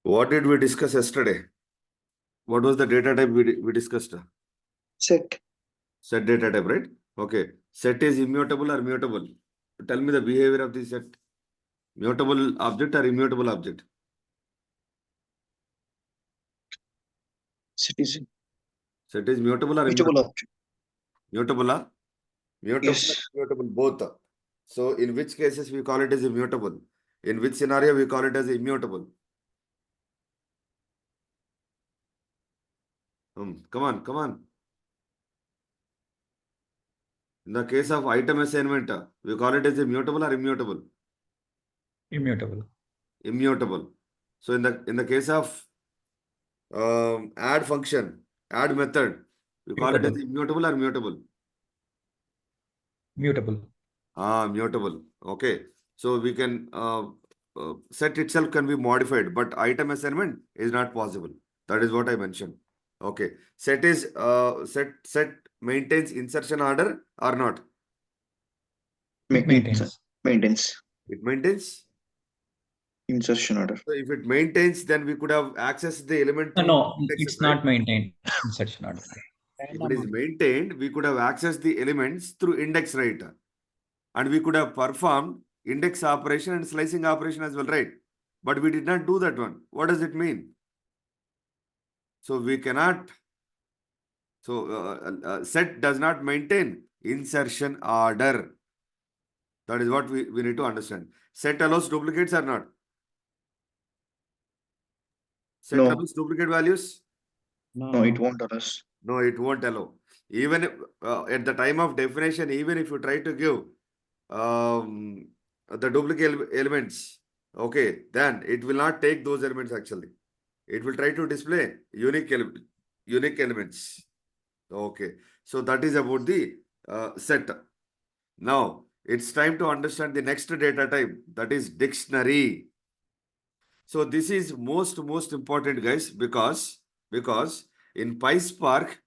What did we discuss yesterday? What was the data type we discussed? Set. Set data type, right? Okay. Set is immutable or mutable? Tell me the behavior of the set. Mutable object or immutable object? Set is Set is mutable or mutable immutable? object. Mutable or? Mutable or Yes. immutable? Both. So in which cases we call it as immutable? In which scenario we call it as immutable? Come on, come on. In the case of item assignment, we call it as immutable or immutable? Immutable. Immutable. So in the case of add function, add method, we call it as Mutable. immutable or mutable? Mutable. Mutable. Okay. So we can set itself can be modified, but item assignment is not possible. That is what I mentioned. Okay. Set is set maintains insertion order or not? It maintains. Maintains It maintains. insertion order. So if it maintains, then we could have accessed the element through No, indexes, it's right? not maintained. Insertion order. If it is maintained, we could have accessed the elements through index, right? And we could have performed index operation and slicing operation as well, right? But we did not do that one. What does it mean? So we cannot, set does not maintain insertion order. That is what we need to understand. Set allows duplicates or not? Set No. allows duplicate values? No, it won't allow us. No, it won't allow. Even if, at the time of definition, even if you try to give the duplicate elements, okay, then it will not take those elements actually. It will try to display unique elements. Okay, so that is about the set. Now, it's time to understand the next data type, that is dictionary. So this is most important, guys, because in PySpark,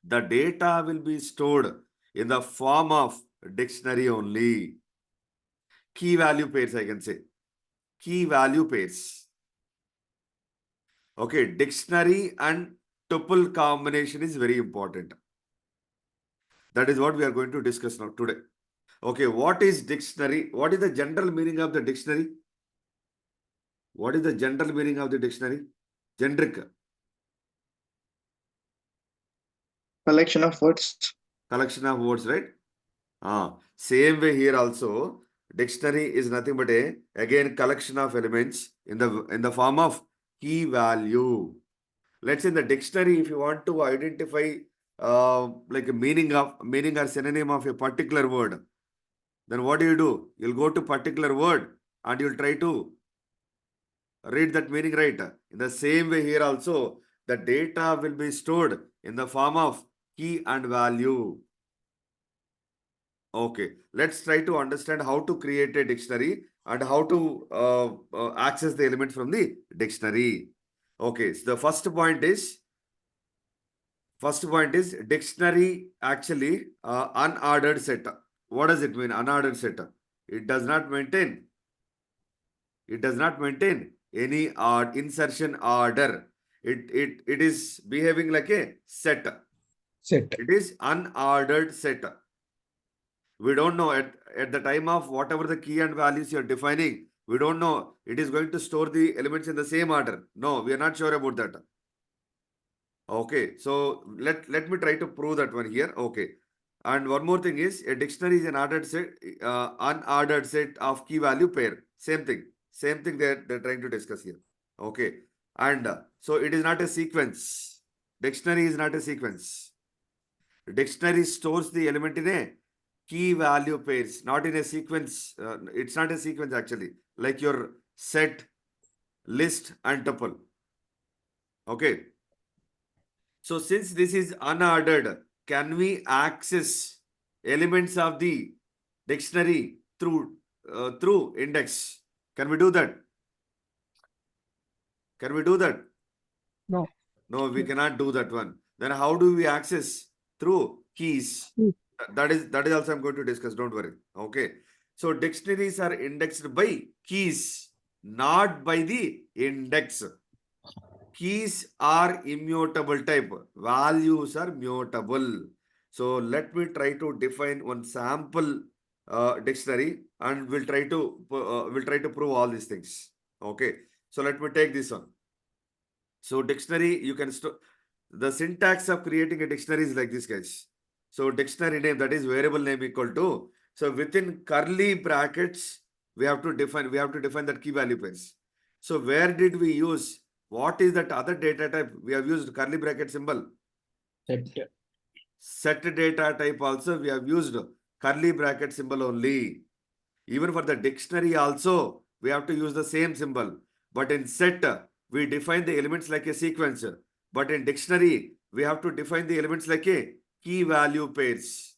the data will be stored in the form of dictionary only. Key value pairs, I can say. Key value pairs. Okay, dictionary and tuple combination is very important. That is what we are going to discuss now today. Okay, what is dictionary? What is the general meaning of the dictionary? What is the general meaning of the dictionary? Generic. Collection of words. Collection of words, right? Same way here also, dictionary is nothing but again collection of elements in the form of key value. Let's say in the dictionary, if you want to identify like a meaning or synonym of a particular word, then what do? You'll go to particular word and you'll try to read that meaning, right? In the same way here also, the data will be stored in the form of key and value. Okay, let's try to understand how to create a dictionary and how to access the element from the dictionary. Okay, so the first point is dictionary actually unordered set. What does it mean, unordered set? It does not maintain any insertion order. It is behaving like a set. Set. It is unordered set. We don't know at the time of whatever the key and values you're defining, we don't know it is going to store the elements in the same order. No, we are not sure about that. Okay, so let me try to prove that one here. Okay, and one more thing is a dictionary is an ordered set, unordered set of key value pair. Same thing they're trying to discuss here. Okay, and so it is not a sequence. Dictionary is not a sequence. Dictionary stores the element in a key value pairs, not in a sequence. It's not a sequence actually, like your set, list, and tuple. Okay. So since this is unordered, can we access elements of the dictionary through index? Can we do that? Can we do that? No. No, we cannot do that one. Then how do we access? Through keys. That is also I'm going to discuss. Don't worry. Okay. So dictionaries are indexed by keys, not by the index. Keys are immutable type. Values are mutable. So let me try to define one sample dictionary, and we'll try to prove all these things. Okay. So let me take this one. So dictionary, you can the syntax of creating a dictionary is like this, guys. So dictionary name, that is variable name equal to, so within curly brackets, we have to define that key value pairs. So where did we use, what is that other data type? We have used curly bracket symbol. Set. Set data type also we have used curly bracket symbol only. Even for the dictionary also, we have to use the same symbol. But in set, we define the elements like a sequence. But in dictionary, we have to define the elements like a key value pairs.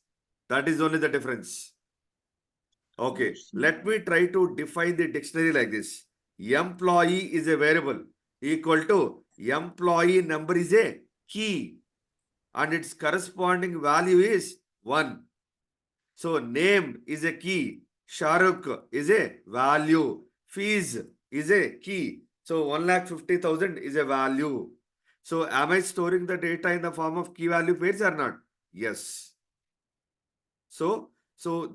That is only the difference. Okay, let me try to define the dictionary like this. Employee is a variable equal to employee number is a key, and its corresponding value is 1. So name is a key. Shahrukh is a value. Fees is a key. So 1,50,000 is a value. So am I storing the data in the form of key value pairs or not? Yes. So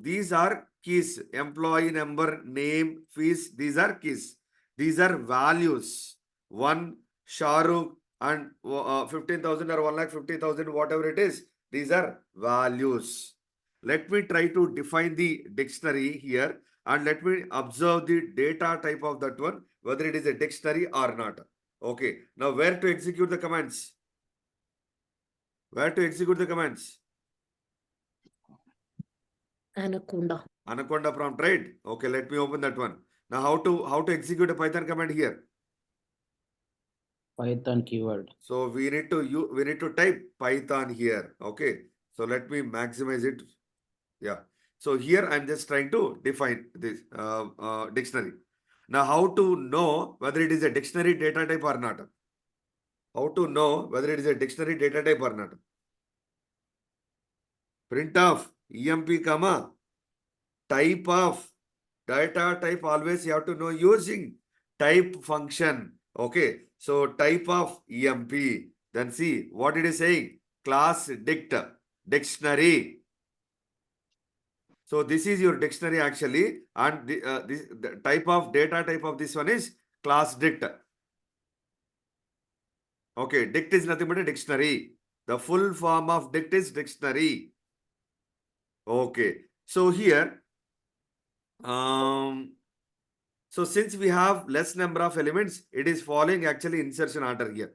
these are keys. Employee number, name, fees. These are keys. These are values. 1, Shahrukh, and 15,000 or 1,50,000, whatever it is. These are values. Let me try to define the dictionary here, and let me observe the data type of that one, whether it is a dictionary or not. Okay. Now where to execute the commands? Where to execute the commands? Anaconda. Anaconda prompt, right? Okay, let me open that one. Now how to execute a Python command here? Python keyword. So we need to type Python here. Okay. So let me maximize it. Yeah. So here I'm just trying to define this dictionary. Now how to know whether it is a dictionary data type or not? How to know whether it is a dictionary data type or not? Print of emp comma type of data type, always you have to know using type function. Okay. So type of emp. Then see what it is saying. Class dictionary. So this is your dictionary actually, and the type of data type of this one is class dict. Okay, dict is nothing but a dictionary. The full form of dict is dictionary. Okay, so here, so since we have less number of elements, it is following actually insertion order here.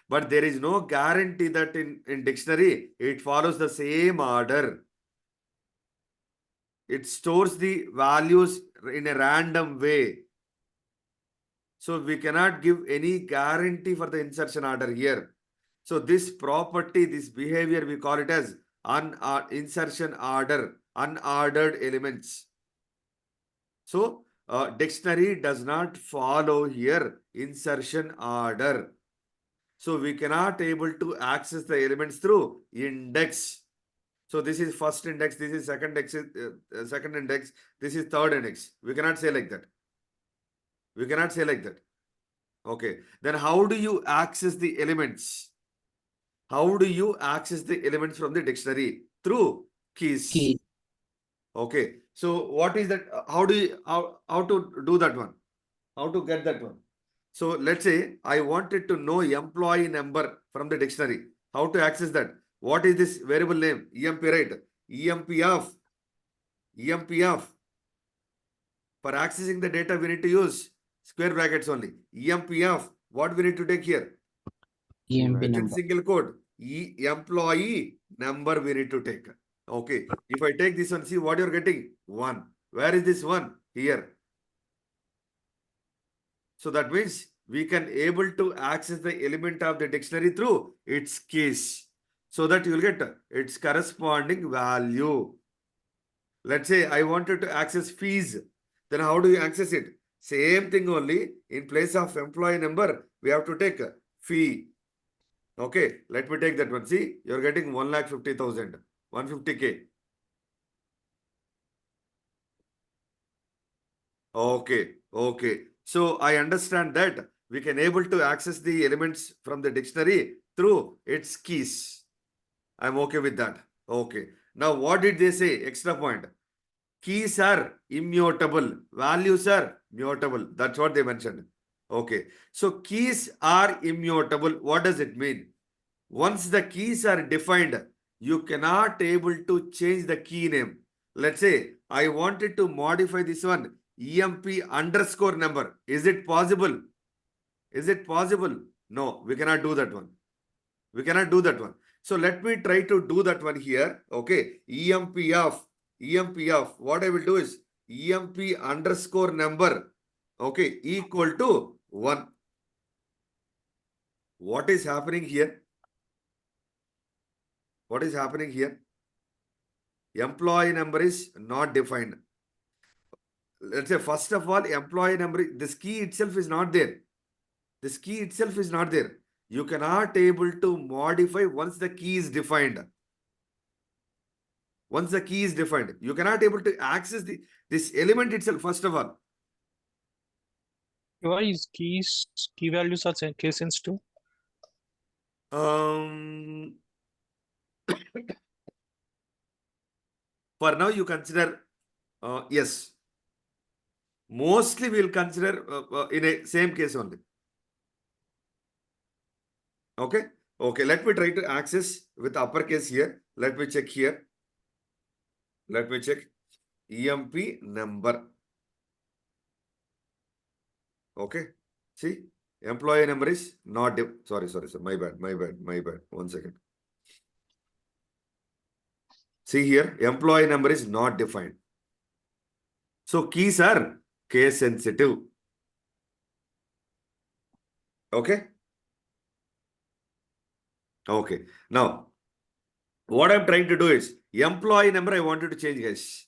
But there is no guarantee that in dictionary, it follows the same order. It stores the values in a random way. So we cannot give any guarantee for the insertion order here. So this property, this behavior, we call it as insertion order, unordered elements. So dictionary does not follow here insertion order. So we cannot able to access the elements through index. So this is first index, this is second index, this is third index. We cannot say like that. We cannot say like that. Okay. Then how do you access the elements? How do you access the elements from the dictionary? Through keys. Key. Okay. So what is that? How to do that one? How to get that one? So let's say I wanted to know employee number from the dictionary. How to access that? What is this variable name? EMP, right? EMP of. For accessing the data, we need to use square brackets only. EMP of. What we need to take here? EMP Within number. single quote, employee number we need to take. Okay. If I take this one, see what you're getting? 1. Where is this 1? Here. So that means we can able to access the element of the dictionary through its keys. So that you will get its corresponding value. Let's say I wanted to access fees. Then how do you access it? Same thing only. In place of employee number, we have to take fee. Okay, let me take that one. See, you're getting 1,50,000, 150K. Okay. So I understand that we can able to access the elements from the dictionary through its keys. I'm okay with that. Okay. Now what did they say? Extra point. Keys are immutable. Values are mutable. That's what they mentioned. Okay. So keys are immutable. What does it mean? Once the keys are defined, you cannot able to change the key name. Let's say I wanted to modify this one EMP underscore number. Is it possible? Is it possible? No, we cannot do that one. We cannot do that one. So let me try to do that one here. Okay. EMP of what I will do is EMP underscore number. Okay. Equal to 1. What is happening here? What is happening here? Employee number is not defined. Let's say, first of all, employee number, this key itself is not there. This key itself is not there. You cannot able to modify once the key is defined. Once the key is defined, you cannot able to access this element itself, first of all. Why is key values are case sensitive? For now, you consider, yes. Mostly we'll consider in a same case only. Okay. Okay. Let me try to access with uppercase here. Let me check here. Let me check EMP number. Okay. See, employee number is not, sorry, my bad. 1 second. See here, employee number is not defined. So keys are case sensitive. Okay. Okay. Now, what I'm trying to do is employee number I wanted to change, guys.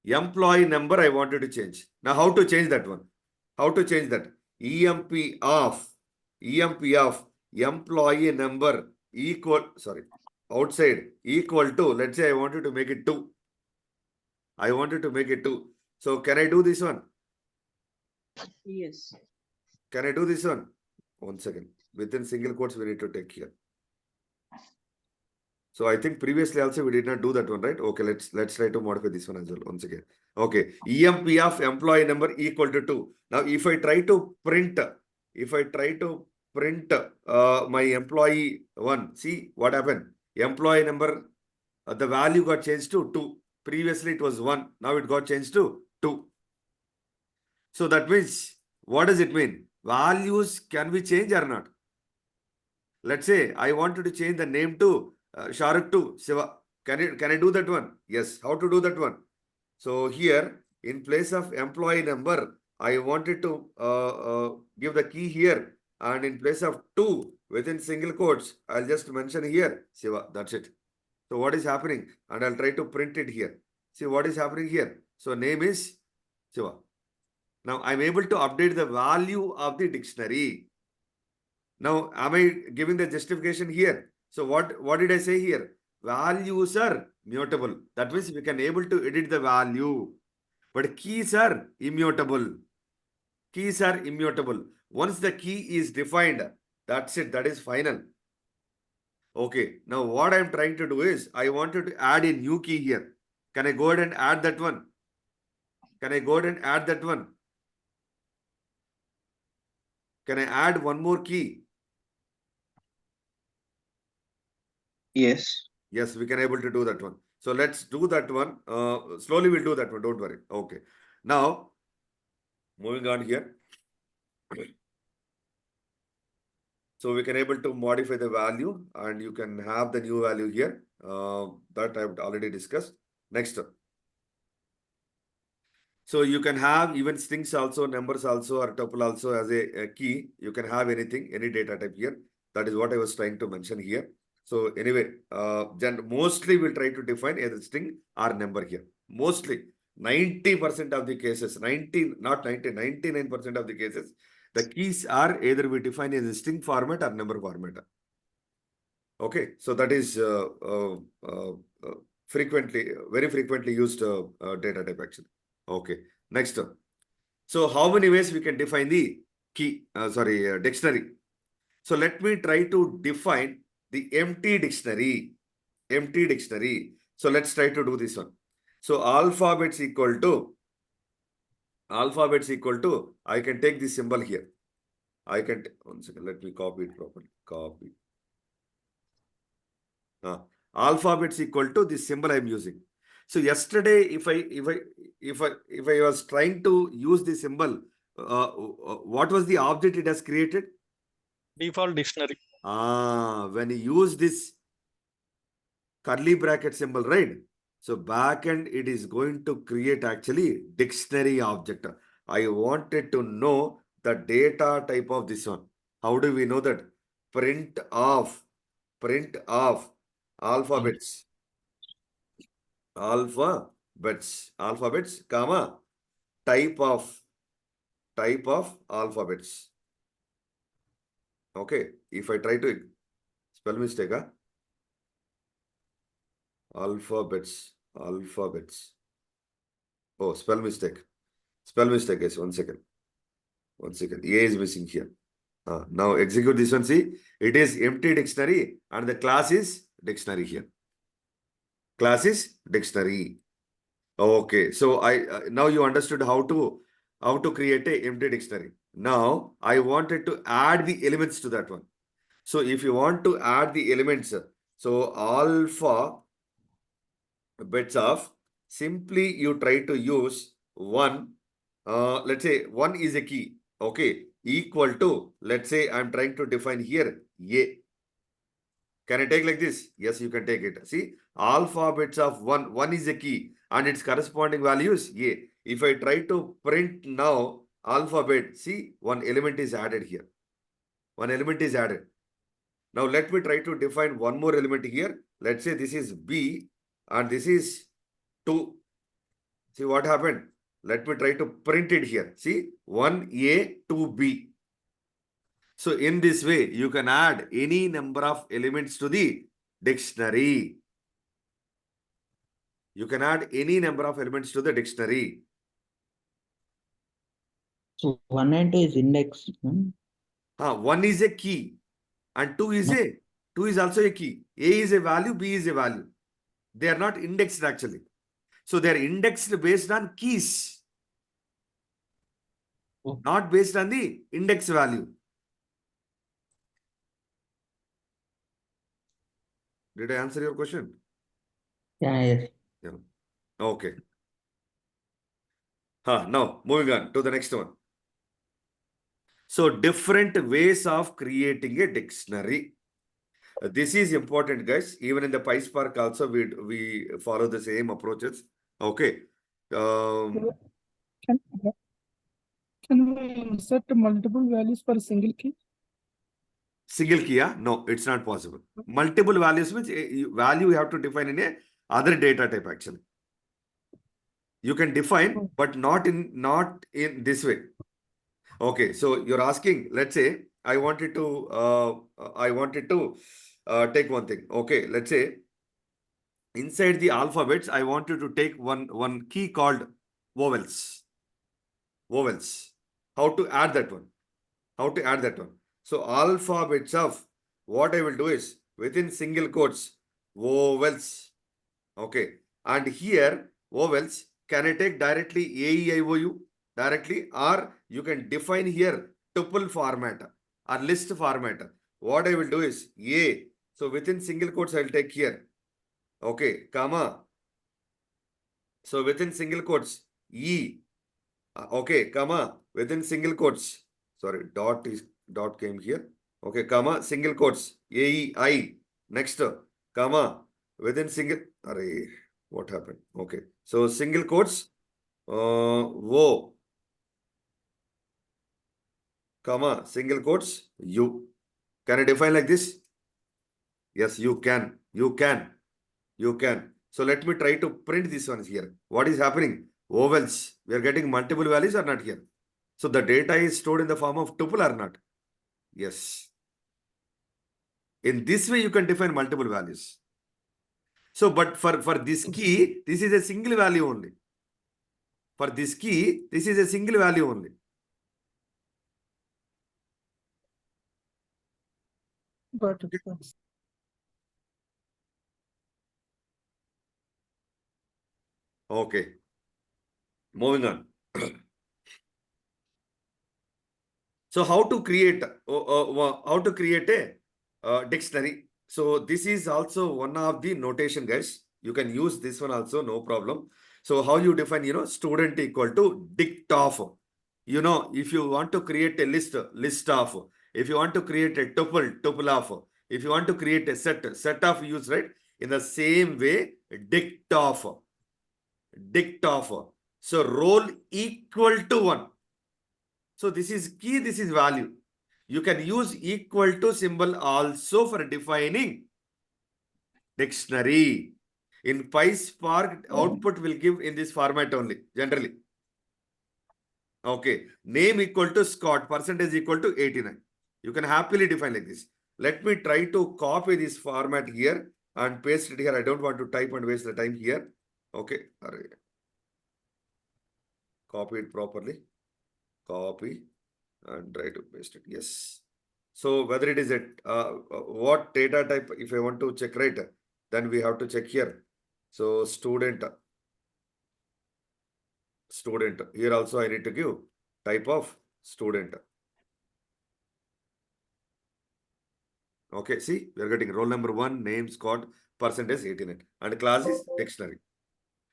Employee number I wanted to change. Now, how to change that one? How to change that? EMP of employee number equal, sorry, outside equal to, let's say I wanted to make it 2. I wanted to make it 2. So can I do this one? Yes. Can I do this one? 1 second. Within single quotes, we need to take here. So I think previously also we did not do that one, right? Okay, let's try to modify this one as well once again. Okay, EMP of employee number equal to 2. Now, if I try to print my employee 1, see what happened? Employee number, the value got changed to 2. Previously it was 1. Now it got changed to 2. So that means, what does it mean? Values can be changed or not? Let's say I wanted to change the name to Shahrukh to Siva. Can I do that one? Yes. How to do that one? So here, in place of employee number, I wanted to give the key here, and in place of 2 within single quotes, I'll just mention here Siva. That's it. So what is happening? And I'll try to print it here. See what is happening here. So name is Siva. Now I'm able to update the value of the dictionary. Now, am I giving the justification here? So what did I say here? Values are mutable. That means we can able to edit the value. But keys are immutable. Keys are immutable. Once the key is defined, that's it. That is final. Okay. Now, what I'm trying to do is, I wanted to add a new key here. Can I go ahead and add that one? Can I go ahead and add that one? Can I add one more key? Yes. Yes, we can able to do that one. So let's do that one. Slowly we'll do that one. Don't worry. Okay. Now, moving on here. So we can able to modify the value and you can have the new value here. That I've already discussed. Next. So you can have even strings also, numbers also, or tuple also as a key. You can have anything, any data type here. That is what I was trying to mention here. So anyway, mostly we'll try to define either string or number here. Mostly 90% of the cases, 99% of the cases, the keys are either we define as a string format or number format. Okay, so that is very frequently used data type actually. Okay, next. So how many ways we can define the key, dictionary? So let me try to define the empty dictionary. Empty dictionary. So let's try to do this one. So alphabets equal to, I can take this symbol here. One second, let me copy it properly. Copy. Alphabets equal to this symbol I am using. So yesterday, if I was trying to use the symbol, what was the object it has created? Default dictionary. When you use this curly bracket symbol, right? So backend, it is going to create actually dictionary object. I wanted to know the data type of this one. How do we know that? Print of alphabets. Alphabets, comma, type of alphabets. Okay, if I try to spell mistake, alphabets. Oh, spell mistake, guys. One second. A is missing here. Now execute this one. See, it is empty dictionary and the class is dictionary here. Class is dictionary. Okay, so now you understood how to create a empty dictionary. Now I wanted to add the elements to that one. So if you want to add the elements, so alpha bits of, simply you try to use one. Let's say one is a key. Okay, equal to, let's say I'm trying to define here A. Can I take like this? Yes, you can take it. See, alphabets of one is a key and its corresponding values A. If I try to print now alphabet, see, one element is added here. One element is added. Now let me try to define one more element here. Let's say this is B and this is 2. See what happened? Let me try to print it here. See, 1A, 2B. So in this way, you can add any number of elements to the dictionary. You can add any number of elements to the dictionary. So 1 and 2 is index. 1 is a key and 2 is also a key. A is a value, B is a value. They are not indexed actually. So they are indexed based on keys, not based on the index value. Did I answer your question? Yes. Yeah. Okay. Now moving on to the next one. So different ways of creating a dictionary. This is important, guys. Even in the PySpark also, we follow the same approaches. Okay. Can can we insert multiple values for a single key? Single key, yeah? No, it's not possible. Multiple values means value you have to define in a other data type actually. You can define, but not in this way. Okay, so you're asking, let's say I wanted to take one thing. Okay, let's say inside the alphabets, I wanted to take one key called vowels. How to add that one? So alphabets of, what I will do is within single quotes, vowels. Okay, and here vowels, can I take directly AEIOU directly, or you can define here tuple format or list format. What I will do is A. So within single quotes, I will take here. Okay, comma. So within single quotes, E. Okay, comma, within single quotes. Sorry, dot came here. Okay, comma, single quotes, AEI. Next, comma, within single, array, what happened? Okay, so single quotes, wo, comma, single quotes, you. Can I define like this? Yes, you can. So let me try to print this one here. What is happening? Vowels. We are getting multiple values or not here? So the data is stored in the form of tuple or not? Yes. In this way, you can define multiple values. So, but for this key, this is a single value only. For this key, this is a single value only. Got it. Thanks. Okay. Moving on. So how to create a dictionary? So this is also one of the notation, guys. You can use this one also, no problem. So how you define, student equal to dict of. If you want to create a list of. If you want to create a tuple of. If you want to create a set of use, right? In the same way, dict of. So roll equal to 1. So this is key, this is value. You can use equal to symbol also for defining dictionary. In PySpark, output will give in this format only, generally. Okay. Name equal to Scott, percentage equal to 89. You can happily define like this. Let me try to copy this format here and paste it here. I don't want to type and waste the time here. Okay. Copy it properly. Copy and try to paste it. Yes. So whether it is a what data type, if I want to check, right, then we have to check here. So student here also I need to give type of student. Okay, see, we are getting roll number 1, name, Scott, percentage 89, and class is dictionary.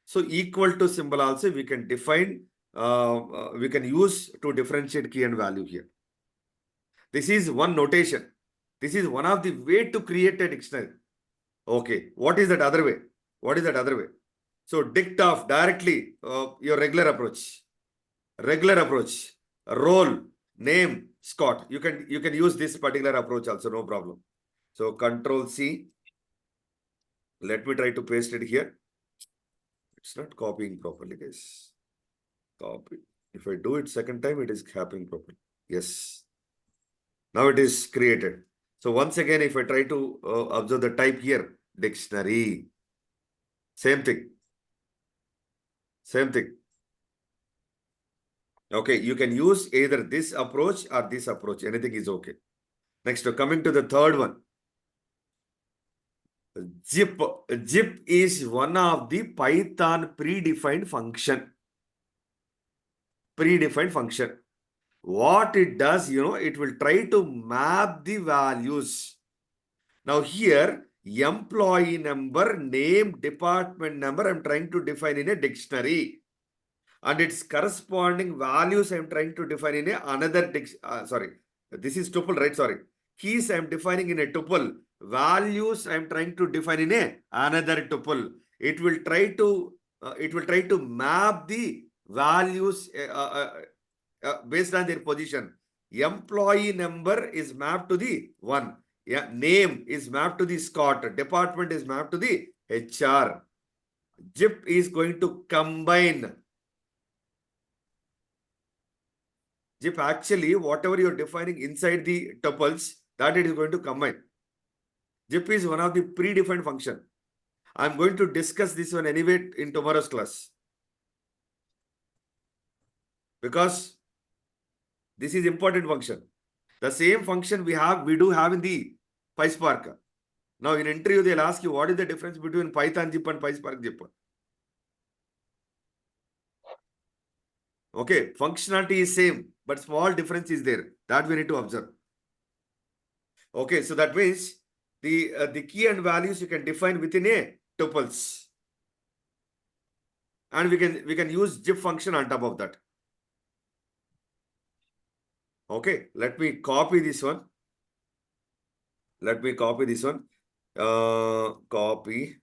So equal to symbol also we can define, we can use to differentiate key and value here. This is one notation. This is one of the way to create a dictionary. Okay, what is that other way? What is that other way? So dict of directly, your regular approach. Role, name, Scott. You can use this particular approach also, no problem. So Control C. Let me try to paste it here. It's not copying properly, guys. Copy. If I do it second time, it is happening properly. Yes. Now it is created. So once again, if I try to observe the type here, dictionary. Same thing. Same thing. Okay, you can use either this approach or this approach. Anything is okay. Next, coming to the third one. Zip. Zip is one of the Python predefined function. What it does, it will try to map the values. Now here, employee number, name, department number, I'm trying to define in a dictionary. And its corresponding values I'm trying to define in another sorry, this is tuple, right? Sorry. Keys I'm defining in a tuple. Values I'm trying to define in another tuple. It will try to map the values based on their position. Employee number is mapped to the 1. Yeah, name is mapped to the Scott. Department is mapped to the HR. Zip is going to combine. Zip actually, whatever you're defining inside the tuples, that it is going to combine. Zip is one of the predefined function. I'm going to discuss this one anyway in tomorrow's class. Because this is important function. The same function we do have in the PySpark. Now in interview, they'll ask you what is the difference between Python zip and PySpark zip. Okay, functionality is same, but small difference is there. That we need to observe. Okay, so that means the key and values you can define within a tuples. And we can use zip function on top of that. Okay, let me copy this one. Copy.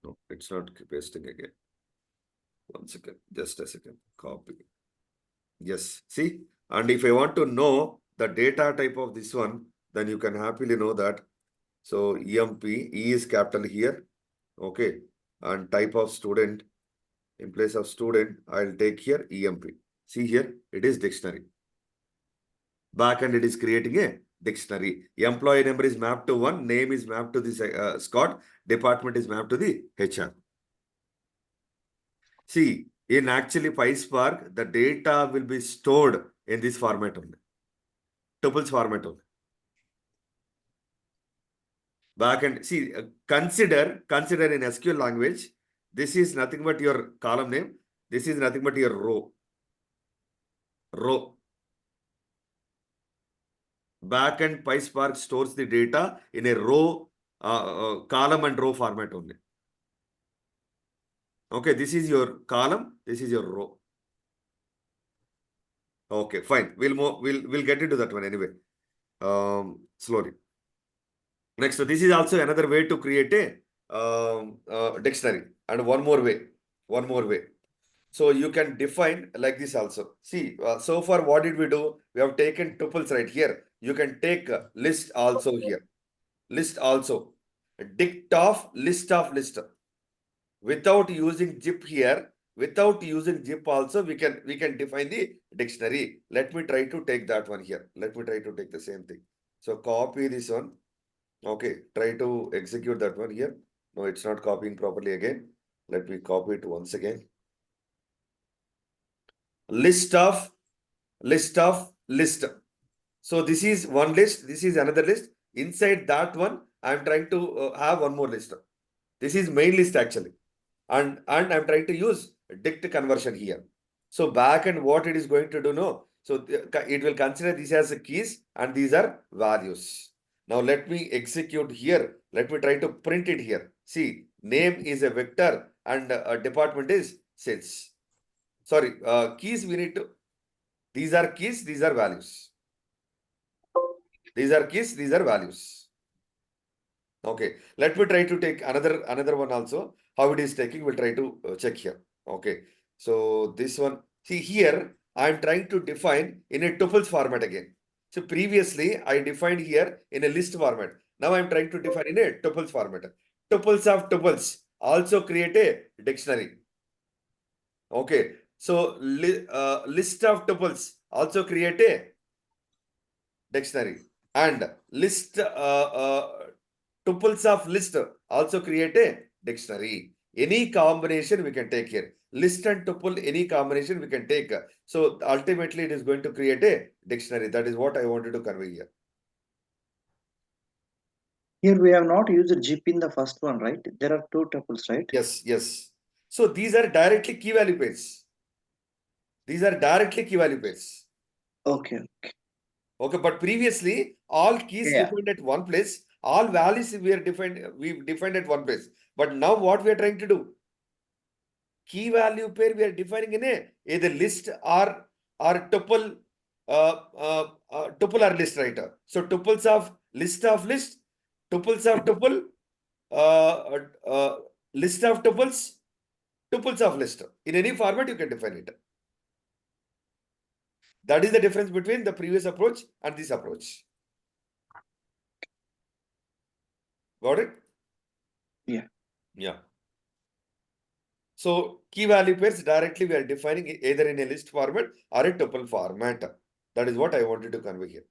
No, it's not pasting again. One second, just a second. Copy. Yes, see? And if I want to know the data type of this one, then you can happily know that. So EMP, E is capital here. Okay. And type of student, in place of student, I'll take here EMP. See here, it is dictionary. Backend, it is creating a dictionary. Employee number is mapped to 1, name is mapped to the Scott, department is mapped to the HR. See, in actually PySpark, the data will be stored in this format only. Tuples format only. Backend, see, consider in SQL language, this is nothing but your column name. This is nothing but your row. Backend PySpark stores the data in a row, column and row format only. Okay, this is your column, this is your row. Okay, fine. We'll get into that one anyway. Slowly. Next, so this is also another way to create a dictionary. And one more way. So you can define like this also. See, so far what did we do? We have taken tuples right here. You can take list also here. List also. Dict of list of list. Without using zip here, without using zip also, we can define the dictionary. Let me try to take that one here. Let me try to take the same thing. So copy this one. Okay, try to execute that one here. No, it's not copying properly again. Let me copy it once again. List of list. So this is one list, this is another list. Inside that one, I'm trying to have one more list. This is main list actually. And I'm trying to use dict conversion here. So back and what it is going to do, no? So it will consider these as keys and these are values. Now let me execute here. Let me try to print it here. See, name is a vector and department is sales. Sorry, keys we need to, these are keys, these are values. These are keys, these are values. Okay, let me try to take another one also. How it is taking, we'll try to check here. Okay, so this one, see here, I'm trying to define in a tuples format again. So previously, I defined here in a list format. Now I'm trying to define in a tuples format. Tuples of tuples also create a dictionary. Okay, so list of tuples also create a dictionary. And list tuples of list also create a dictionary. Any combination we can take here. List and tuple, any combination we can take. So ultimately it is going to create a dictionary. That is what I wanted to convey here. Here we have not used zip in the first one, right? There are two tuples, right? Yes. So these are directly key value pairs. These are directly key value pairs. Okay. Okay, but previously all keys Yeah. defined at one place, all values we defined at one place. But now what we are trying to do? Key value pair we are defining in a either list or tuple tuple or list, right? So tuples of list, tuples of tuple, list of tuples of list. In any format you can define it. That is the difference between the previous approach and this approach. Got it? Yeah. So key value pairs directly we are defining either in a list format or a tuple format. That is what I wanted to convey here.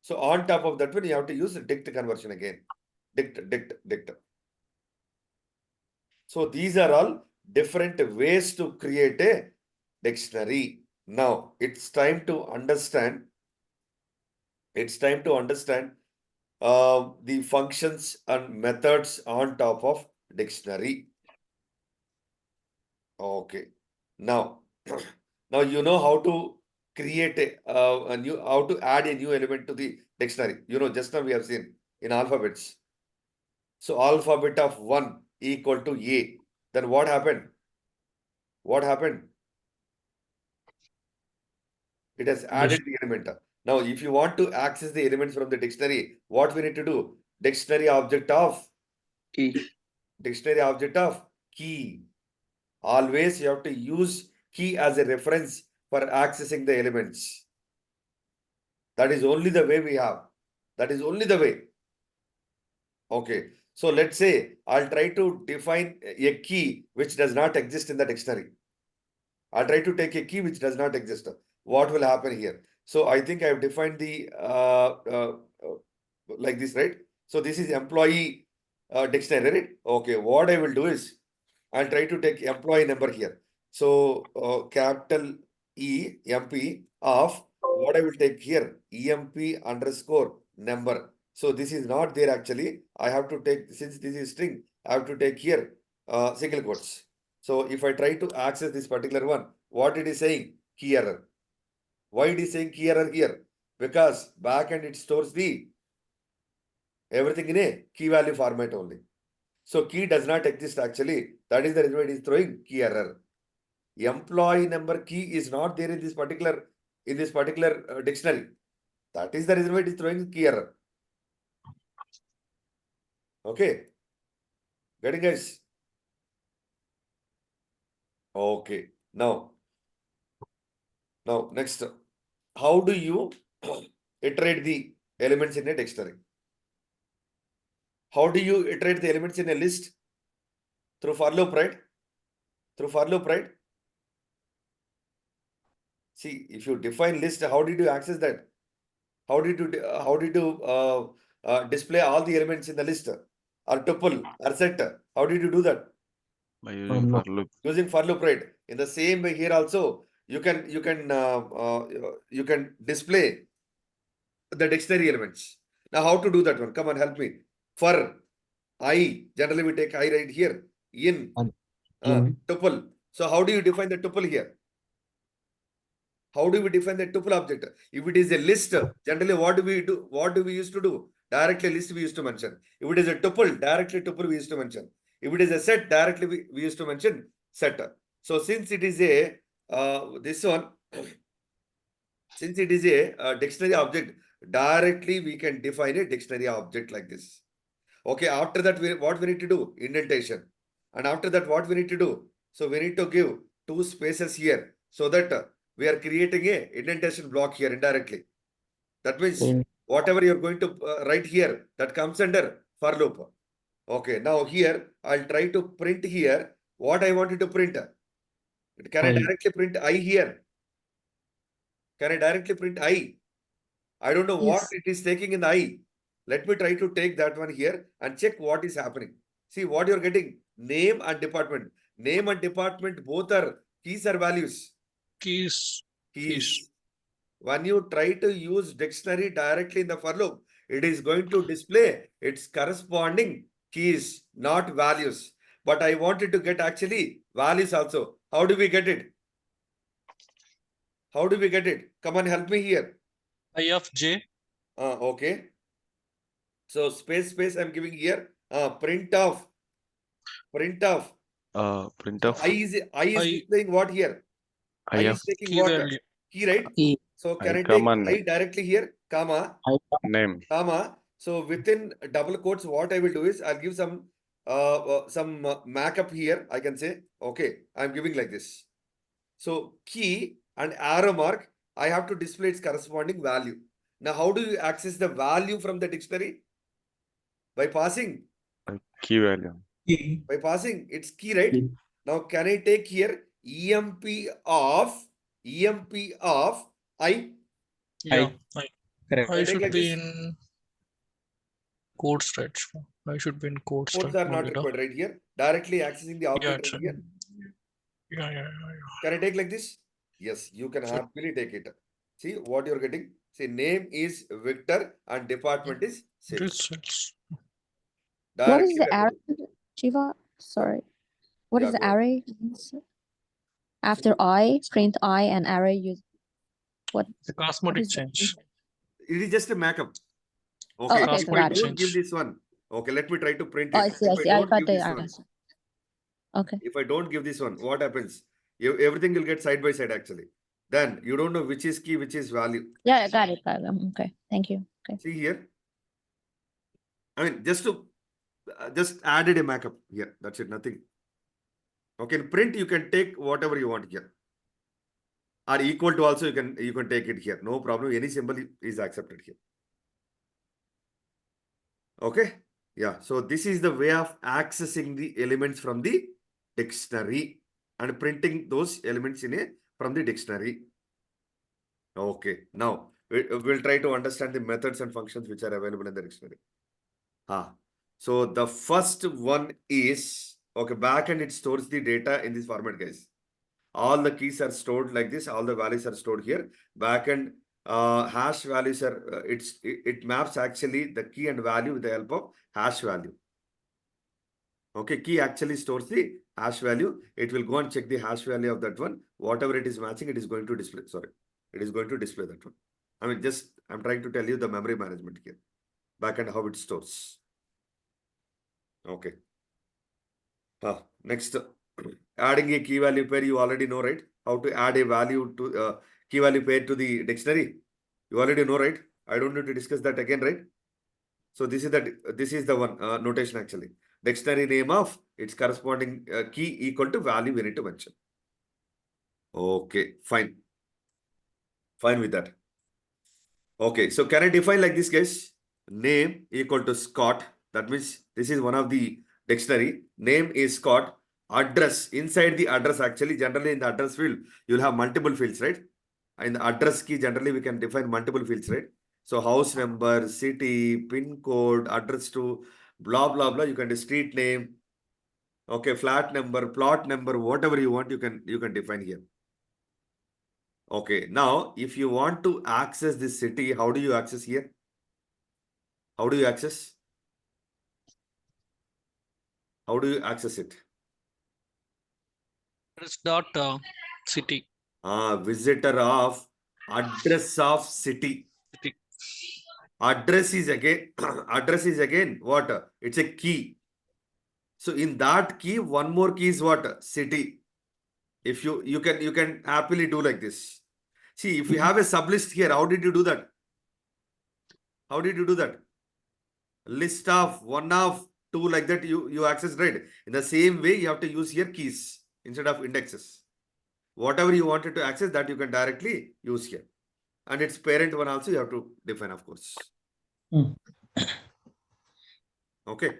So on top of that one, you have to use dict conversion again. Dict. So these are all different ways to create a dictionary. Now it's time to understand. The functions and methods on top of dictionary. Okay. Now, now you know how to create a new, how to add a new element to the dictionary. You know, just now we have seen in alphabets. So alphabet of 1 equal to A. Then what happened? It has added the element. Now, if you want to access the elements from the dictionary, what we need to do? Dictionary object of Key. Key. Always you have to use key as a reference for accessing the elements. That is only the way we have. That is only the way. Okay. So let's say I'll try to define a key which does not exist in the dictionary. I'll try to take a key which does not exist. What will happen here? So I think I've defined the like this, right? So this is employee dictionary, right? Okay. What I will do is I'll try to take employee number here. So capital E MP of what I will take here, EMP underscore number. So this is not there actually. I have to take, since this is string, I have to take here single quotes. So if I try to access this particular one, what it is saying? Key error. Why it is saying key error here? Because backend it stores the everything in a key value format only. So key does not exist actually. That is the reason why it is throwing key error. Employee number key is not there in this particular dictionary. That is the reason why it is throwing key error. Okay. Getting guys? Okay. Now next, how do you iterate the elements in a dictionary? How do you iterate the elements in a list? Through for loop, right? Through for loop, right? See, if you define list, how did you access that? How did you display all the elements in the list or tuple or set? How did you do that? By using for loop. Using for loop, right? In the same way here also, you can display the dictionary elements. Now, how to do that one? Come on, help me. For I, generally we take I right here in tuple. So how do you define the tuple here? How do we define the tuple object? If it is a list, generally what do we do? What do we used to do? Directly list we used to mention. If it is a tuple, directly tuple we used to mention. If it is a set, directly we used to mention set. So since it is a this one, since it is a dictionary object, directly we can define a dictionary object like this. Okay, after that, what we need to do? Indentation. And after that, what we need to do? So we need to give 2 spaces here so that we are creating a indentation block here indirectly. That means whatever you're going to write here, that comes under for loop. Okay, now here, I'll try to print here what I wanted to print. Can I directly print I here? Can I directly print I? I don't know what Yes. it is taking in the I. Let me try to take that one here and check what is happening. See what you're getting, name and department. Name and department both are keys or values? Keys. Keys. When you try to use dictionary directly in the for loop, it is going to display its corresponding keys, not values. But I wanted to get actually values also. How do we get it? How do we get it? Come on, help me here. I of J. Okay. So space I'm giving here. Print of. Print So of I is I- displaying what here? I I is of taking Key what? value. Key, right? Key. So can I I take comma I name. directly here, comma, Name. comma. So within double quotes, what I will do is I'll give some markup here. I can say, okay, I'm giving like this. So key and arrow mark, I have to display its corresponding value. Now, how do you access the value from the dictionary? By passing. Key value. Key. By passing its key, right? Key. Now, can I take here EMP of I? Yeah. Correct. I take should like be this. in code stretch. I should be in code Codes stretch. are not only, required right here. Directly accessing the Yeah, object it's right here. yeah. Can I take like this? Yes, you can Sure. happily take it. See what you're getting. See, name is Victor and department is It is sales. sales. What is Directly the we are array, getting. Shiva? Sorry. What Yeah, is the go ahead. array? After I, print I and array use what? The What cosmetic is the change. It is just a markup. Oh, Okay, okay, if so I got it. don't give Change. this one, okay, let me try to print Oh, it. I see, If I I don't got give the this one, answer. Okay. if I don't give this one, what happens? Everything will get side by side actually. Then you don't know which is key, which is value. Yeah, I got it. Okay, thank you. Okay. See here. I mean, just added a markup here. That's it, nothing. Okay, in print you can take whatever you want here. Or equal to also you can take it here. No problem. Any symbol is accepted here. Okay. Yeah. So this is the way of accessing the elements from the dictionary and printing those elements from the dictionary. Okay. Now we'll try to understand the methods and functions which are available in the dictionary. So the first one is, okay, back and it stores the data in this format, guys. all the keys are stored like this, all the values are stored here. Backend hash values are, it maps actually the key and value with the help of hash value. Okay, key actually stores the hash value. It will go and check the hash value of that one. Whatever it is matching, it is going to display. Sorry, it is going to display that one. I mean, I'm trying to tell you the memory management here. Backend how it stores. Okay. Next, adding a key value pair, you already know, right? How to add a value to key value pair to the dictionary. You already know, right? I don't need to discuss that again, right? So this is the one notation actually. Dictionary name of its corresponding key equal to value we need to mention. Okay, fine. Fine with that. Okay, so can I define like this, guys? Name equal to Scott. That means this is one of the dictionary. Name is Scott. Address, inside the address actually, generally in the address field, you'll have multiple fields, right? In the address key, generally we can define multiple fields, right? So house number, city, pin code, address to, blah, blah, blah. You can do street name. Okay, flat number, plot number, whatever you want, you can define here. Okay, now if you want to access this city, how do you access here? How do you access? How do you access it? Address dot city. Visitor of address of city. City. Address is again what? It's a key. So in that key, one more key is what? City. If you can happily do like this. See, if you have a sublist here, how did you do that? How did you do that? List of, one of, two, like that you access, right? In the same way, you have to use here keys instead of indexes. Whatever you wanted to access, that you can directly use here. And its parent one also you have to define, of course. Okay.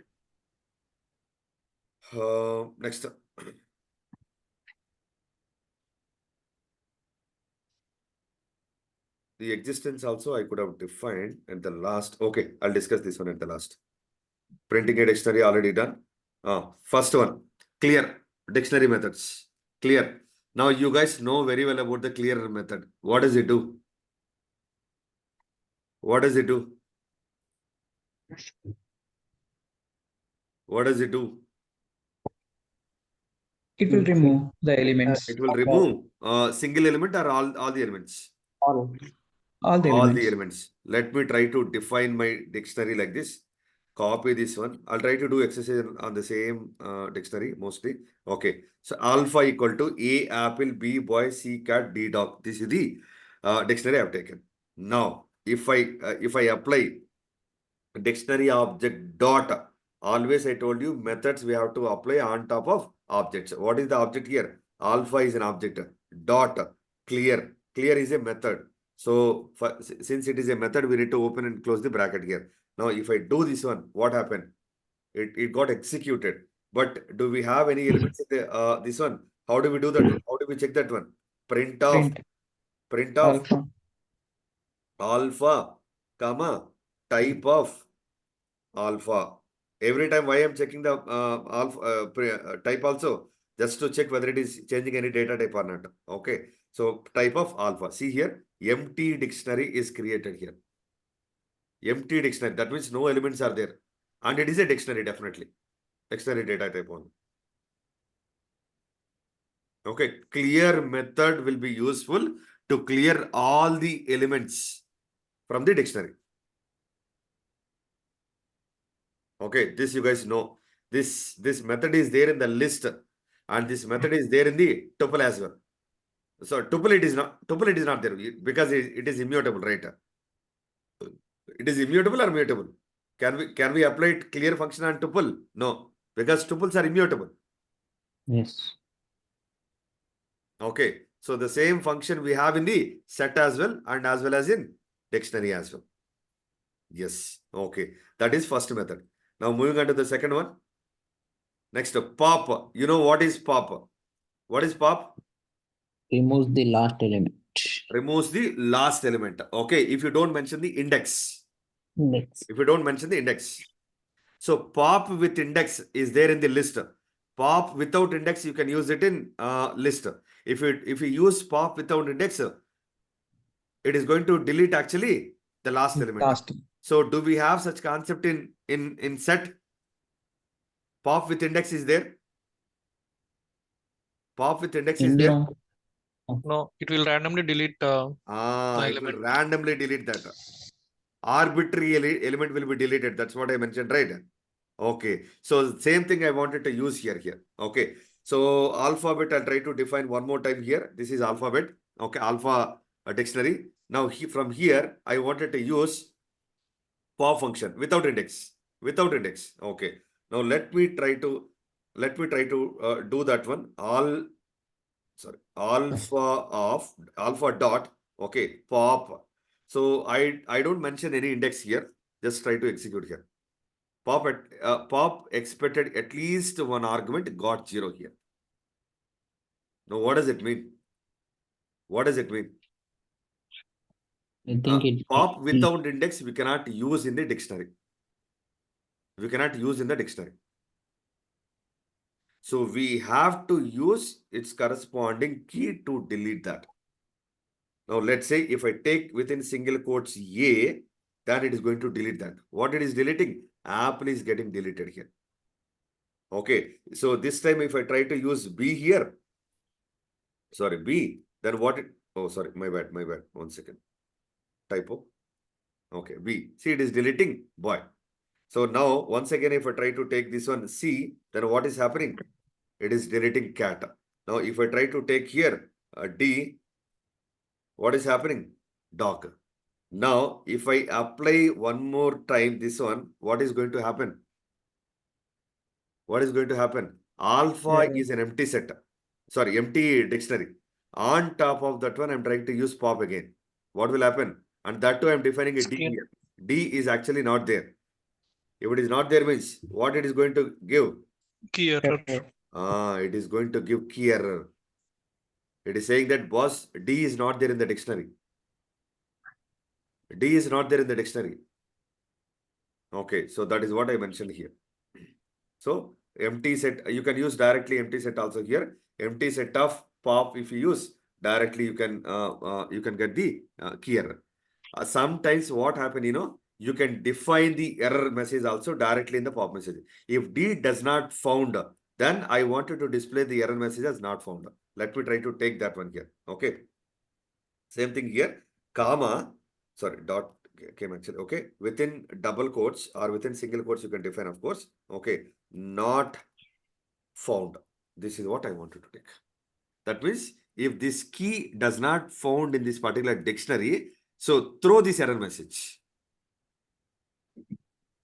Next. The existence also I could have defined at the last. Okay, I'll discuss this one at the last. Printing a dictionary already done. First one, clear dictionary methods. Clear. Now you guys know very well about the clear method. What does it do? What does it do? What does it do? It will remove the elements. It will remove single element or all the elements. All. All the All elements. the elements. Let me try to define my dictionary like this. Copy this one. I'll try to do exercise on the same dictionary mostly. Okay. So alpha equal to A apple, B boy, C cat, D dog. This is the dictionary I've taken. Now, if I apply dictionary object dot, always I told you methods we have to apply on top of objects. What is the object here? Alpha is an object. Dot, clear. Clear is a method. So since it is a method, we need to open and close the bracket here. Now, if I do this one, what happened? It got executed. But do we have any elements in the this one? How do we do that? How do we check that one? Print of Alpha. alpha, comma, type of alpha. Every time why I'm checking the alpha type also, just to check whether it is changing any data type or not. Okay. So type of alpha. See here, empty dictionary is created here. Empty dictionary. That means no elements are there. And it is a dictionary, definitely. Dictionary data type one. Okay. Clear method will be useful to clear all the elements from the dictionary. Okay, this you guys know. This method is there in the list, and this method is there in the tuple as well. So tuple it is not there because it is immutable, right? It is immutable or mutable? Can we apply it clear function on tuple? No, because tuples are immutable. Yes. Okay, so the same function we have in the set as well, and as well as in dictionary as well. Yes, okay, that is first method. Now moving on to the second one. Next, pop. You know what is pop? What is pop? Removes the last element. Removes the last element. Okay, if you don't mention the index. Index. If you don't mention the index. So pop with index is there in the list. Pop without index, you can use it in list. If you use pop without index, it is going to delete actually the last element. Last. So do we have such concept in set? Pop with index is there? Pop with index is there? No. No, it will randomly delete the It will element. randomly delete that. Arbitrary element will be deleted. That's what I mentioned, right? Okay. So same thing I wanted to use here. Okay. So alphabet, I'll try to define one more time here. This is alphabet. Okay. Alpha dictionary. Now from here, I wanted to use pop function without index. Without index. Okay. Now let me try to do that one. Alpha dot. Okay. Pop. So I don't mention any index here. Just try to execute here. Pop expected at least one argument, got 0 here. Now what does it mean? What does it mean? I think it Pop without index we cannot use in the dictionary. We cannot use in the dictionary. So we have to use its corresponding key to delete that. Now let's say if I take within single quotes A, then it is going to delete that. What it is deleting? Apple is getting deleted here. Okay, so this time if I try to use B here, sorry, B, then what it, oh, sorry, my bad, 1 second. Typo. Okay, B. See, it is deleting boy. So now, once again, if I try to take this one C, then what is happening? It is deleting cat. Now, if I try to take here D, what is happening? Dog. Now, if I apply one more time this one, what is going to happen? What is going to happen? Alpha is an empty set. Sorry, empty dictionary. On top of that one, I'm trying to use pop again. What will happen? And that too, I'm defining a D Skin. here. D is actually not there. If it is not there means what it is going to give? Key error. It is going to give key error. It is saying that boss, D is not there in the dictionary. D is not there in the dictionary. Okay, so that is what I mentioned here. So empty set, you can use directly empty set also here. Empty set of pop, if you use directly, you can get the key error. Sometimes what happen, you can define the error message also directly in the pop message. If D does not found, then I wanted to display the error message as not found. Let me try to take that one here. Okay. Same thing here, comma, sorry, dot came actually. Okay. Within double quotes or within single quotes, you can define, of course. Okay. Not found. This is what I wanted to take. That means if this key does not found in this particular dictionary, so throw this error message.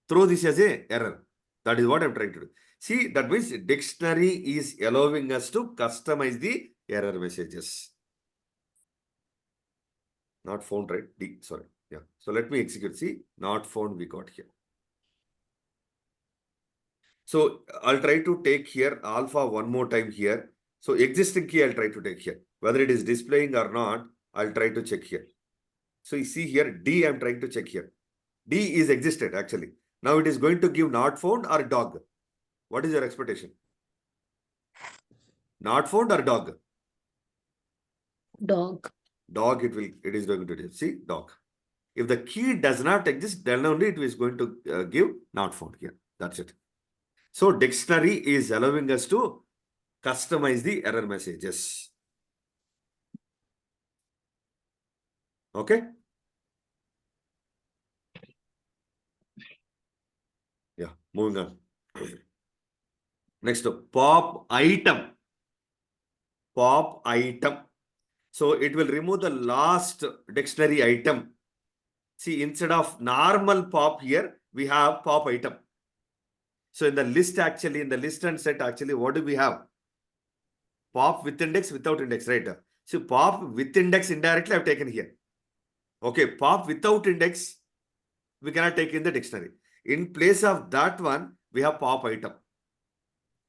Throw this as a error. That is what I'm trying to do. See, that means dictionary is allowing us to customize the error messages. Not found, right? D, sorry. Yeah. So let me execute. See, not found we got here. So I'll try to take here alpha one more time here. So existing key I'll try to take here. Whether it is displaying or not, I'll try to check here. So you see here, D I'm trying to check here. D is existed actually. Now it is going to give not found or dog. What is your expectation? Not found or dog? Dog. Dog it is going to do. See, dog. If the key does not exist, then only it is going to give not found here. That's it. So dictionary is allowing us to customize the error messages. Okay. Yeah, moving on. Next, pop item. Pop item. So it will remove the last dictionary item. See, instead of normal pop here, we have pop item. So in the list actually, in the list and set actually, what do we have? Pop with index, without index, right? So pop with index indirectly I've taken here. Okay, pop without index, we cannot take in the dictionary. In place of that one, we have pop item.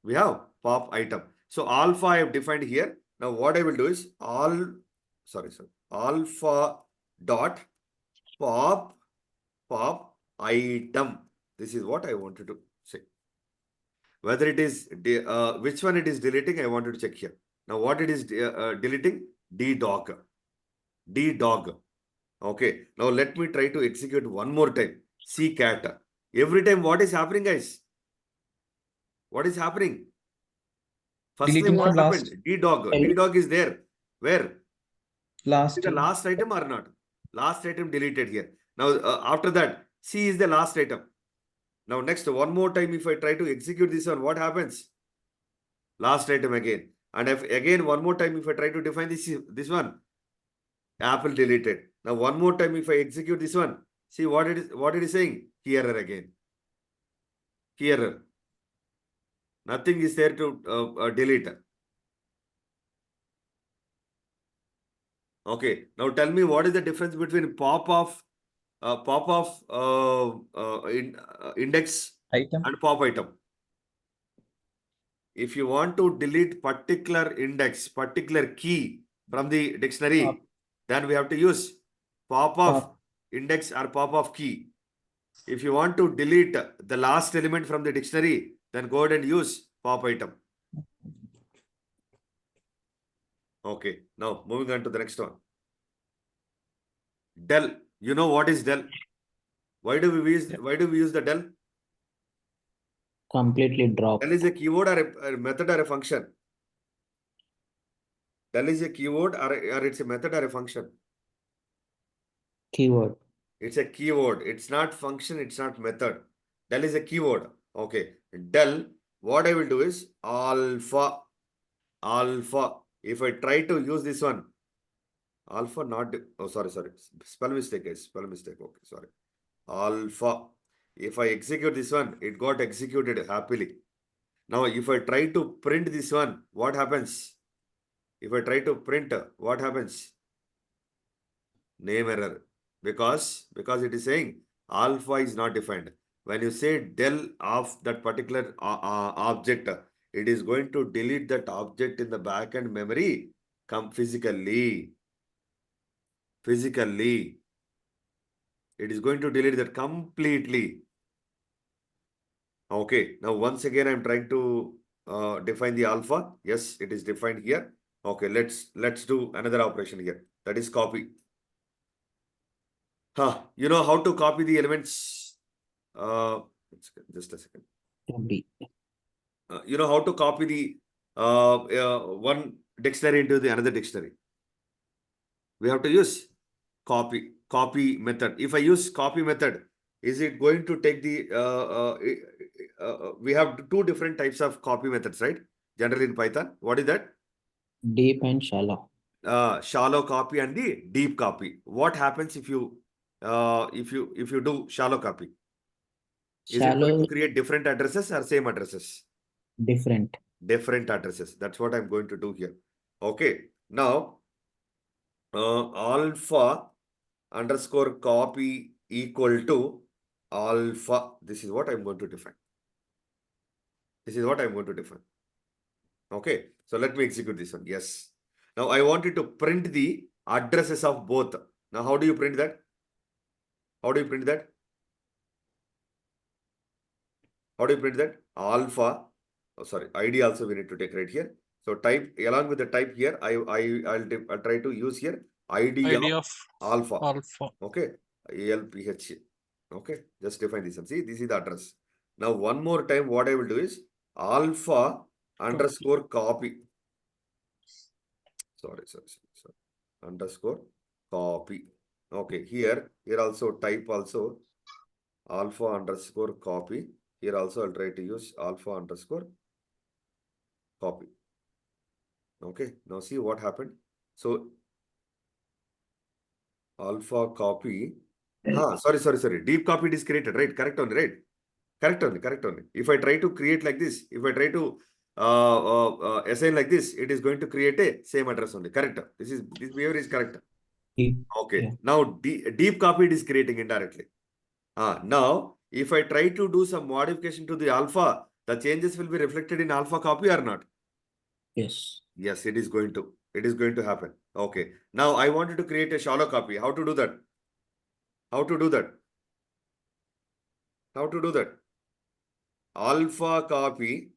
We have pop item. So alpha I have defined here. Now what I will do is alpha dot pop item. This is what I wanted to say. Whether it is which one it is deleting, I wanted to check here. Now what it is deleting? D dog. D dog. Okay. Now let me try to execute one more time. C cat. Every time what is happening, guys? What is happening? First time Deleting what from last. happened? D dog. D dog is there. Where? Last. Is the last item or not? Last item deleted here. Now after that, C is the last item. Now next, one more time, if I try to execute this one, what happens? Last item again. And if again one more time, if I try to define this one, apple deleted. Now one more time, if I execute this one, see what it is saying? Key error again. Key error. Nothing is there to delete. Okay. Now tell me what is the difference between index Item. and pop item. If you want to delete particular index, particular key from the dictionary, Pop. then we have to use pop of Pop. index or pop of key. If you want to delete the last element from the dictionary, then go ahead and use pop item. Okay, now moving on to the next one. Del. You know what is del? Why do we use the del? Completely drop. Del is a keyword or a method or a function? Del is a keyword or it's a method or a function? Keyword. It's a keyword. It's not function. It's not method. Del is a keyword. Okay. Del, what I will do is alpha. Alpha. If I try to use this one, alpha not, oh, sorry. Spell mistake, guys. Spell mistake. Okay, sorry. Alpha. If I execute this one, it got executed happily. Now, if I try to print this one, what happens? If I try to print, what happens? Name error. Because it is saying alpha is not defined. When you say del of that particular object, it is going to delete that object in the backend memory physically. Physically. It is going to delete that completely. Okay. Now, once again, I'm trying to define the alpha. Yes, it is defined here. Okay, let's do another operation here. That is copy. You know how to copy the elements? Just a second. B. You know how to copy the one dictionary into the another dictionary? We have to use copy method. If I use copy method, is it going to take the we have two different types of copy methods, right? Generally in Python. What is that? Deep and shallow. Shallow copy and the deep copy. What happens if you do shallow copy? Is it going to Shallow, create different addresses or same addresses? different. Different addresses. That's what I'm going to do here. Okay. Now, alpha underscore copy equal to alpha. This is what I'm going to define. This is what I'm going to define. Okay. So let me execute this one. Yes. Now I wanted to print the addresses of both. Now, how do you print that? How do you print that? How do you print that? Alpha. Oh, sorry. ID also we need to take right here. So type along with the type here. I'll try to use here ID of alpha. alpha. Okay. ALPH. Okay. Just define this one. See, this is the address. Now, one more time, what I will do is alpha underscore copy. Sorry. Underscore copy. Okay. Here also type also alpha underscore copy. Here also I'll try to use alpha underscore copy. Okay. Now see what happened. So alpha copy. Sorry. Deep copy is created, right? Correct only, right? Correct only. If I try to create like this, if I try to assign like this, it is going to create a same address only. Correct. This behavior is correct. Deep. Okay. Yeah. Now deep copy it is creating indirectly. Now, if I try to do some modification to the alpha, the changes will be reflected in alpha copy or not? Yes. Yes, it is going to happen. Okay. Now I wanted to create a shallow copy. How to do that? How to do that? Alpha copy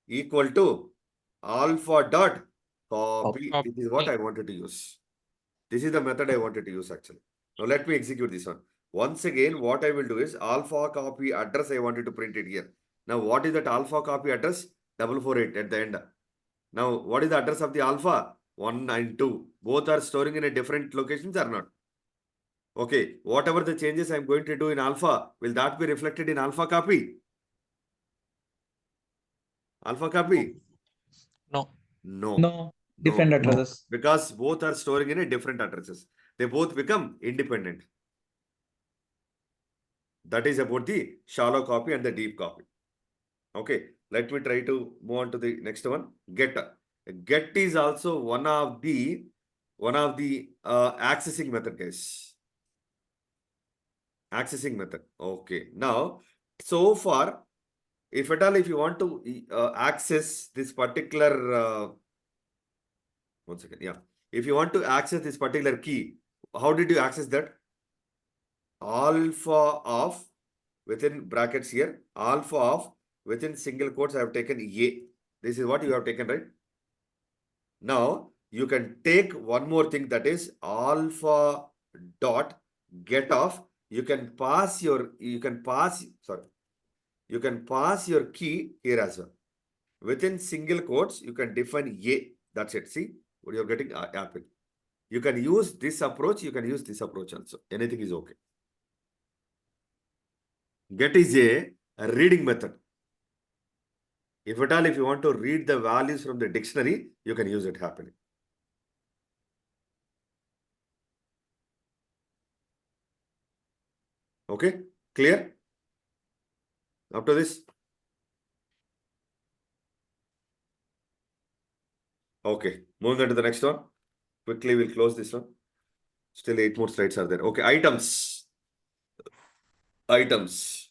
equal to alpha dot copy. Copy. This is what I wanted to use. This is the method I wanted to use actually. Now let me execute this one. Once again, what I will do is alpha copy address I wanted to print it here. Now what is that alpha copy address? 448 at the end. Now what is the address of the alpha? 192. Both are storing in a different locations or not? Okay, whatever the changes I'm going to do in alpha, will that be reflected in alpha copy? Alpha copy? No. No. No, different No. addresses. Because both are storing in a different addresses. They both become independent. That is about the shallow copy and the deep copy. Okay, let me try to move on to the next one. Get. Get is also one of the accessing method, guys. Accessing method. Okay. Now, so far, if at all, if you want to access this particular, one second, yeah. If you want to access this particular key, how did you access that? Alpha of, within brackets here, alpha of, within single quotes, I have taken A. This is what you have taken, right? Now, you can take one more thing, that is alpha dot get off. You can pass your key here as well. Within single quotes, you can define A. That's it. See what you're getting apple. You can use this approach. You can use this approach also. Anything is okay. Get is a reading method. If at all, if you want to read the values from the dictionary, you can use it happily. Okay, clear? Up to this? Okay, moving on to the next one. Quickly, we'll close this one. Still 8 more slides are there. Okay, items. Items.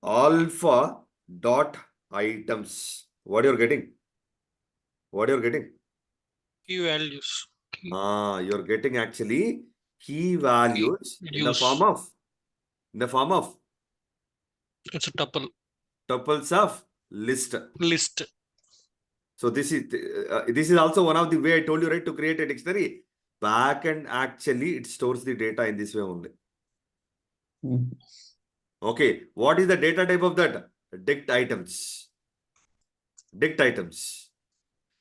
Alpha dot items. What you're getting? What you're getting? Key values. Key You're getting actually key values in the use. form of It's a tuple. tuples of list. List. So this is also one of the way I told you, right, to create a dictionary. Backend actually it stores the data in this way only. Mhm. Okay, what is the data type of that? Dict items. Dict items.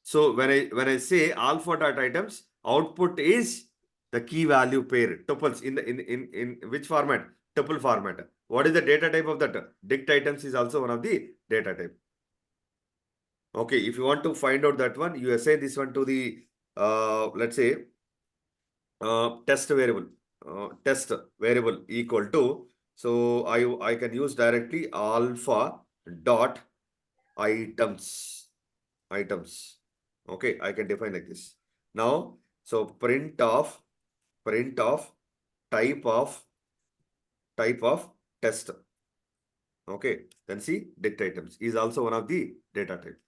So when I say alpha dot items, output is the key value pair tuples in which format? Tuple format. What is the data type of that? Dict items is also one of the data type. Okay, if you want to find out that one, you assign this one to the let's say test variable equal to, so I can use directly alpha dot items. Okay, I can define like this. Now, so print of type of test. Okay, then see dict items is also one of the data type.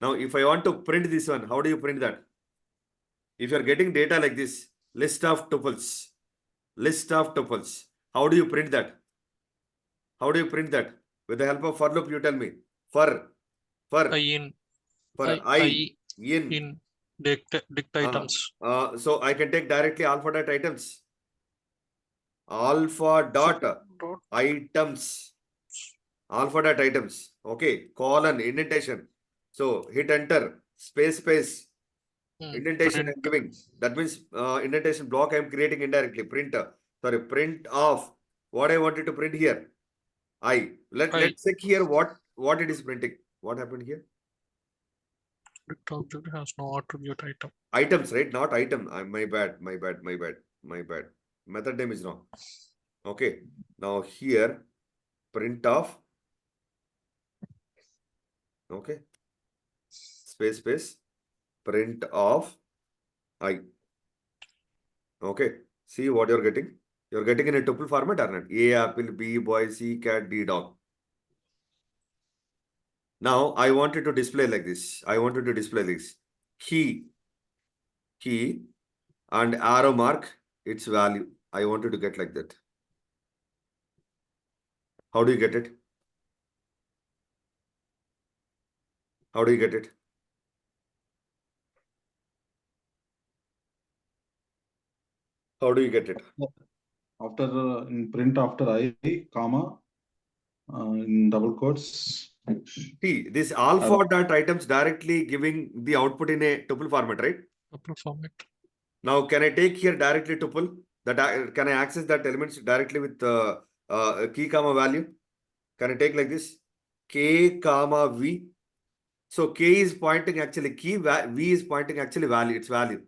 Now, if I want to print this one, how do you print that? If you're getting data like this, list of tuples, how do you print that? How do you print that? With the help of for loop, you tell me. For In dict items. So I can take directly alpha dot items. Alpha dot items. Alpha dot items. Okay. Colon, indentation. So hit enter. Space. Indentation I'm giving. That means indentation block I'm creating indirectly. Print off. What I wanted to print here. Let's check here what it is printing. What happened here? Dict object has no attribute item. Items, right? Not item. My bad. Method name is wrong. Okay. Now here, print off. Okay. Space. Print off I. Okay. See what you're getting. You're getting in a tuple format or not? A apple, B boy, C cat, D dog. Now I wanted to display like this. Key and arrow mark its value. I wanted to get like that. How do you get it? How do you get it? How do you get it? After in print after I, comma, in double quotes. See, this alpha dot items directly giving the output in a tuple format, right? Tuple format. Now, can I take here directly tuple? Can I access that elements directly with key comma value? Can I take like this? K comma V. So K is pointing actually key, V is pointing actually value, its value.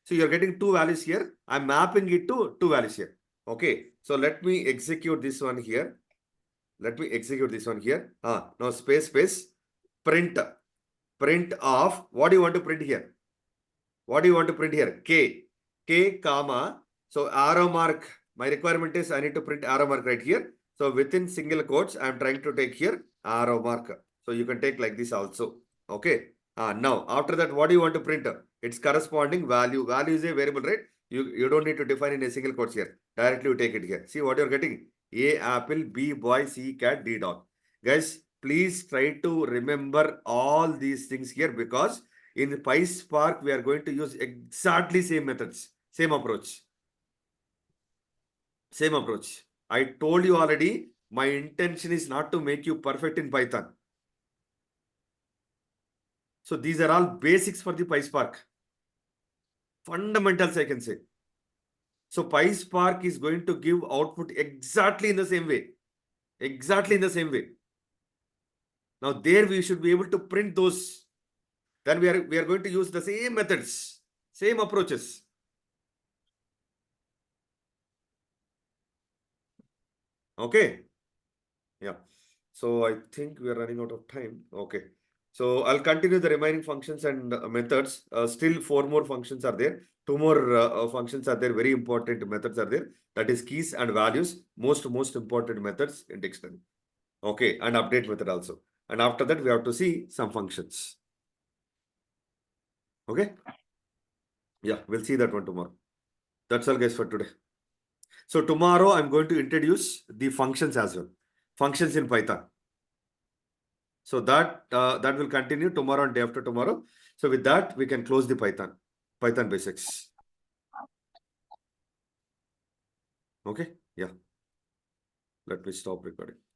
So you're getting two values here. I'm mapping it to two values here. Okay. So let me execute this one here. Let me execute this one here. Now space, print of, what do you want to print here? What do you want to print here? K comma. So arrow mark. My requirement is I need to print arrow mark right here. So within single quotes, I'm trying to take here arrow mark. So you can take like this also. Okay. Now after that, what do you want to print? Its corresponding value. Value is a variable, right? You don't need to define in a single quotes here. Directly you take it here. See what you're getting? A apple, B boy, C cat, D dog. Guys, please try to remember all these things here, because in PySpark, we are going to use exactly same methods, same approach. Same approach. I told you already, my intention is not to make you perfect in Python. So these are all basics for the PySpark. Fundamentals, I can say. So PySpark is going to give output exactly in the same way. Exactly in the same way. Now there we should be able to print those. Then we are going to use the same methods, same approaches. Okay. Yeah. So I think we are running out of time. Okay. So I'll continue the remaining functions and methods. Still 4 more functions are there. 2 more functions are there. Very important methods are there. That is keys and values. Most important methods in dictionary. Okay. And update method also. And after that, we have to see some functions. Okay. Yeah. We'll see that one tomorrow. That's all guys for today. So tomorrow I'm going to introduce the functions as well. Functions in Python. So that will continue tomorrow and day after tomorrow. So with that, we can close the Python basics. Okay. Yeah. Let me stop recording.